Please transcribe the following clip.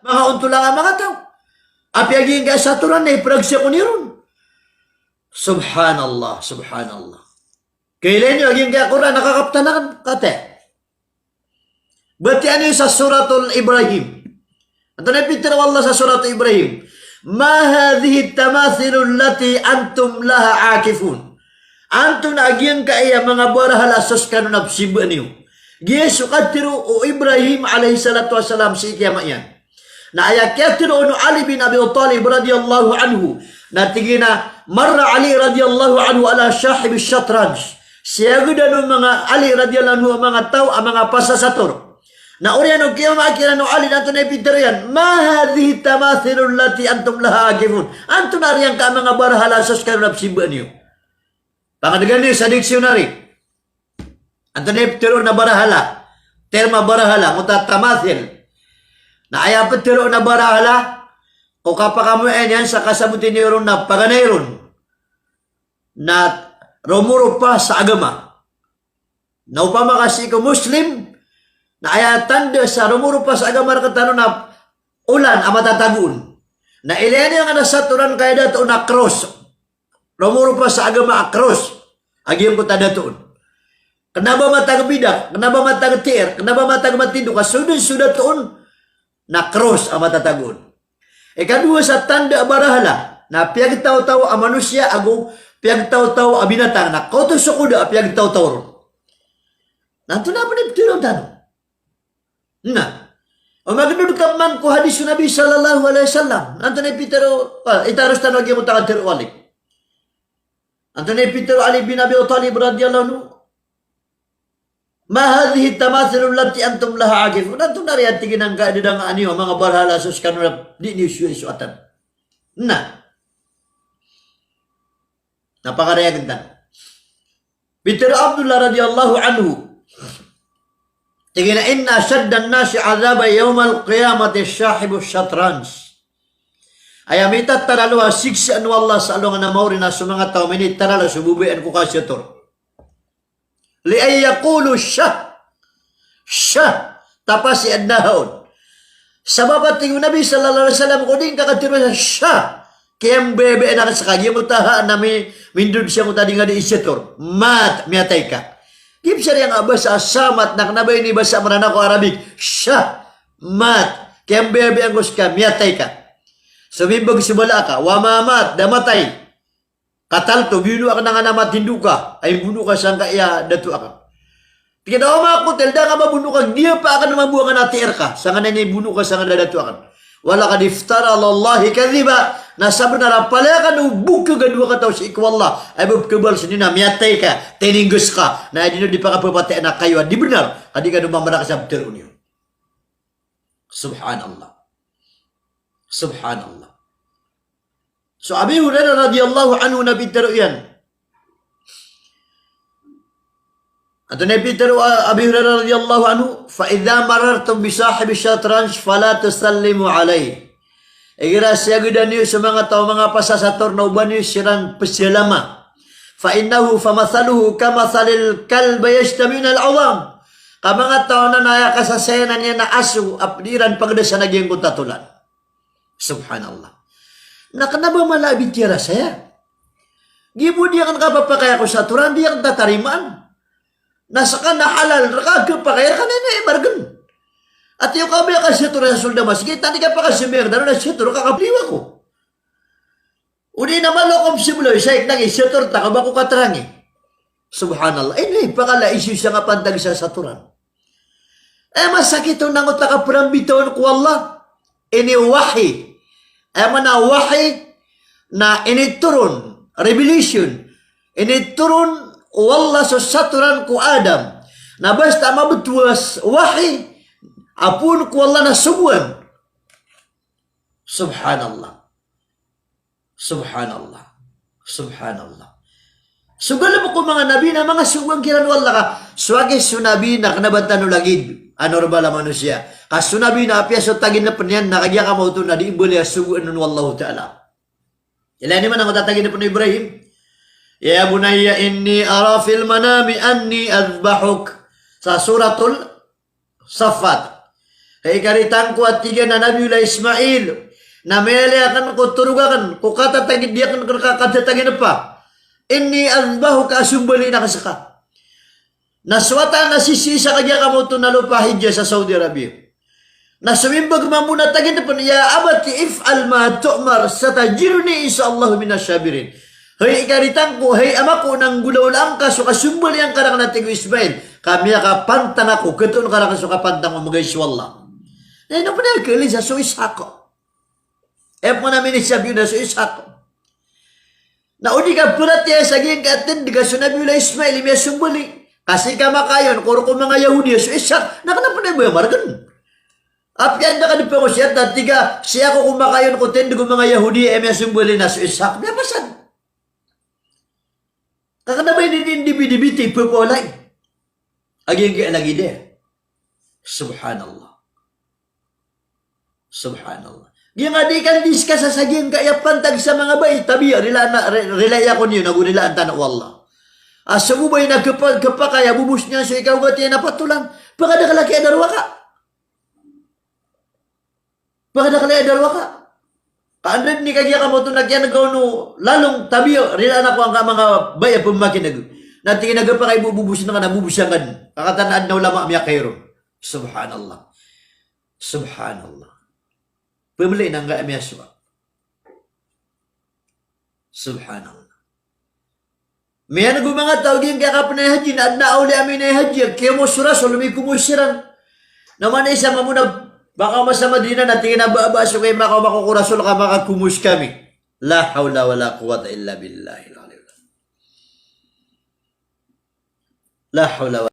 mga untulang ang mga tao. Api aging ka sa turan na ipragsya ko niron. Subhanallah, subhanallah. Kailan nyo aging ka Quran nakakaptanan kate. Berarti ano sa suratul Ibrahim. Ito na pintir Allah sa suratul Ibrahim. Ma hadhihi tamathilu allati antum laha akifun. Antum na aging ka iya mga barahala sos kanunab siba niyo. Giya sukatiru o Ibrahim alaihi salatu wassalam si ikiyama yan. Na ayakatiru no Ali bin Abi Talib radiyallahu anhu. Na tigina marra Ali radiyallahu anhu ala syahib syatranj. Siya gud no mga Ali radiyallahu anhu mga tao ang mga pasasator. Na uriano kiyo makira no Ali nato na ipitirian. Ma hadhihi tamathilu allati antum laha akifun. Antum nariyang ka mga barahala sos kanunab siba niyo. Pangadagan niyo sa dictionary. Anto na ipitiro na barahala. Terma barahala muta tamathil. Na ayapat tiro na barahala, kung kapakamuin yan sa kasabutin niyo na paganayron na romuro pa sa agama. Na upama kasi ko Muslim, na ayatan sa romuro pa sa agama katano na ulan ang matatagun. Na ilayan yung nasaturan kaya dato na cross. Romuro pa sa agama cross. Agiyong ko tadatoon. Kenapa matag bidak, kenapa matag tiir, kenapa matag matindo, kasudod-sudod toon, na cross ang matatagon. Ikadua sa tanda barahala na piyag taw-taw ang manusia ago piyag taw-taw ang binatang na koto sa kuda piyag taw-taw ron. Nanto na manip tirong tanong. Na. O magnunod ka man ko hadis yung Nabi sallallahu alaihi wasallam. Nanto na ipitero itaros tanong yung mutang tiro walik. Nanto na ipitero Ali bin Abi Talib radiyallahu anhu. Ma hadhihi tamathilu allati antum laha akifun. Nanto na riyan tigin ang kaedang aniyo mga barhala sus kanunap di niyo suatan. Na. Napakarayagan. Peter Abdullah radiyallahu anhu. Tigin na inna shaddan nasi azaba yawmal qiyamati syahibu syatranj. Ayamitat taraluha siksa anu Allah sa alungan na mauri na sumangat tao minit tarala sububian ko kasyator. Liay yaqulu syah tapasi adnahon. Sababat tingin Nabi sallallahu alaihi wasallam ko din kakatiro sa syah. Kayang bebe na sa kanya mutaha na mindud siya mo tadi nga di isyator. Mat miyatay ka. Gip siya yang abas asamat na kanabay ni basa manana ko Arabik. Syah mat kayang bebe ang guska miyatay ka. Sumibag sibala ka wa mamat damatay. Katal to, binuno ka na nga namat hindu ka. Ay buno ka saan ka iya datu ka. Tika daw mga kutel, da nga mabuno ka, diya pa ka na mabuha ka na tiir ka. Saan ka na buno ka saan ka na datu ka. Wala ka diftara lallahi kadhiba. Nasa benar pala ka na ubuk ka gadwa ka tao sa ikwallah. Ay bubkabal sa nina, miyatay ka, tininggus ka. Na di pa ka papatay na kayo. Di benar, kadi ka numamara ka sa abtir niyo. Subhanallah. Subhanallah. So Abi Hurairah radhiyallahu anhu na bitaro yan. Ato na bitaro Abi Hurairah radhiyallahu anhu, fa idza marartum bi sahibi syatranj fala tusallimu alayhi. Igira siya gudan niyo sa mga tao mga pasasator na uban niyo siran pasyalama. Fa innahu famathaluhu kamathalil kalbi yashtamin al-awam. Ka mga tao na naya kasasayanan niya na aso apdiran pagdasa naging kutatulan. Subhanallah. Nakanaba malabit tira saya. Gibo dia kan kapapakaya ko sa turan, dia kan tatarimaan. Nasa ka na halal, rakagapakaya ka na bargain. At yung kabila ka siya turan sa suldamas, kita di ka pa kasi merda, na siya turan kakapliwa ko. Udi naman lokom simuloy, sayik nang siya turan, takaba ko katerangi. Subhanallah, ini pakala isu siya nga pantag sa saturan. Masakit yung nangot na kaparambitawan ko Allah. Ini wahi. Mana wahi na initurun, revelation, initurun wallah sa saturan ku Adam. Na basta mabutuas wahi, apun ku Allah na subuan. Subhanallah. Subhanallah. Subhanallah. Sugala mo ko mga nabi na mga subuan kiran wallah ka. Swagi sunabi na kanabatan lagid. Anormal manusia. Kasunabi na apya so tagin na panyan nakagya ka mo ito na di ibuli asuguan nun wallahu ta'ala. Ilan naman ang tatagin na po ni Ibrahim? Ya bunayya inni ara fil manami anni azbahuk. Sa suratul Safat. Hai karitan ko at tiga na Nabiullah Ismail. Na mele akan ko turugakan. Ko kata tagid dia kan kata tagid apa. Inni azbahu ka sumbali na kasaka. Naswata nasisisa kanya kamu to nalupa hijja sa Saudi Arabia. Nasumimbag mamuna tagid pa ya abati if'al ma tu'mar satajiruni insyaallah minasyabirin. Hai ikaritan ko, hai amako nang gulaw-lang ka so kasumbali ang karang nating Ismail. Kami ka pantang ako keton karang so kapantang mo guys wallah. Ano pa na kali sa so isako. Epo namin isabi na so isako. Naudi ka purat ya sa giyang katin di ka so Nabiullah Ismail may sumbali. Kasi ka makayon kuro ko mga Yahudi so isak. Nakanapa na mo yung margan. Apyan na ka di pa ko siya tiga siya ko kumakayon ko tindi ko mga Yahudi may sumbali na so isak. May pasan. Kakanabay din indibidibiti pupulay. Aging kaya lagi dia. Subhanallah. Subhanallah. Yung adikan diskas sa saging kaya pantag sa mga bay. Tabi, relaya ko niyo, nagunilaan tanong wallah. Asa mo ba'y nagkapakaya, bubus niya, so ikaw gati na patulan. Baka nakalaki adarwa ka. Baka nakalaki adarwa ka. Kaandred ni kagya ka mo ito nagyan no, lalong tabi, rilaan ako ang mga bay, pumakinag. Natingin nagkapakay, bubus na ka, nabubusangan. Kakatanaan na ulama, miya kayo. Subhanallah. Subhanallah. Pemuli nang enggak miaswa. Subhanallah. Miyan mga tao din kaya kapan na haji na adna uli amin na haji kaya mo suras ulumi kumusiran. Naman isa mamuna baka masama din na natingin na ba so kay makakurasul ka makakumus kami. La hawla wala quwwata illa billahi. La hawla